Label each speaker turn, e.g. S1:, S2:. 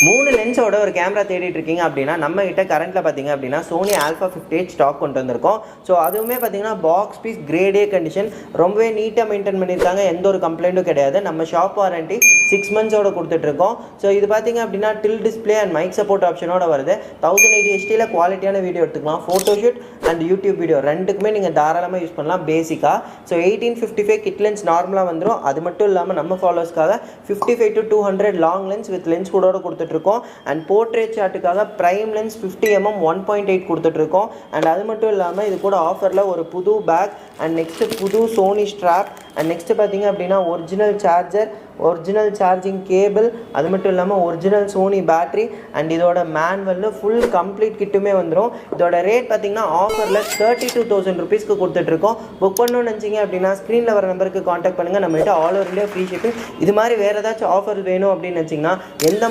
S1: 3 லென்ஸோட ஒரு கேமரா தேடிட்டு இருக்கீங்க அப்படின்னா நம்ம கிட்ட கரண்ட்டில் பார்த்தீங்க அப்படின்னா சோனி ஆல்ஃபா 58 ஸ்டாக் கொண்டு வந்திருக்கோம். ஸோ அதுவுமே பார்த்தீங்கன்னா box piece grade A condition, ரொம்பவே நீட்டாக மெயின்டைன் பண்ணியிருக்காங்க, எந்த ஒரு கம்ப்ளைண்ட்டும் கிடையாது. நம்ம ஷாப் வாரண்டி 6 மந்த்ஸோட கொடுத்துட்ருக்கோம். ஸோ இது பார்த்தீங்க அப்படின்னா டில் டிஸ்பிளே அண்ட் மைக் சப்போர்ட் ஆப்ஷனோட வருது. 1080 HD குவாலிட்டியான வீடியோ எடுத்துக்கலாம். ஃபோட்டோஷூட் அண்ட் யூடியூப் வீடியோ ரெண்டுக்குமே நீங்கள் தாராளமாக யூஸ் பண்ணலாம் பேசிக்காக. ஸோ 1855 கிட் லென்ஸ் நார்மலாக வந்துடும். அது மட்டும் இல்லாமல் நம்ம ஃபாலோவர்ஸ்க்காக 55 to 200 long lens with lens கூட கொடுத்துட்ருக்கோம். அண்ட் போர்ட்ரேட் ஷாட்டுக்காக ப்ரைம் லென்ஸ் 50mm 1.8 கொடுத்துட்ருக்கோம். அண்ட் அது மட்டும் இல்லாமல் இது கூட ஆஃபரில் ஒரு புது பேக் அண்ட் நெக்ஸ்ட்டு புது சோனி ஸ்ட்ராப் அண்ட் நெக்ஸ்ட்டு பார்த்தீங்க அப்படின்னா original charger, original charging cable, அது மட்டும் இல்லாமல் ஒரிஜினல் சோனி பேட்ரி அண்ட் இதோட மேனுவல் ஃபுல் கம்ப்ளீட் கிட்டுமே வந்துடும். இதோட ரேட் பார்த்தீங்கன்னா ஆஃபரில் 32,000 rupeesக்கு கொடுத்துட்ருக்கோம். புக் பண்ணணும்னு நினச்சிங்க அப்படின்னா ஸ்க்ரீனில் வர நம்பருக்கு காண்டாக்ட் பண்ணுங்கள். நம்மகிட்ட all over India free shipping. இது மாதிரி வேறு ஏதாச்சும் ஆஃபர் வேணும் அப்படின்னு நினச்சிங்கன்னா எந்த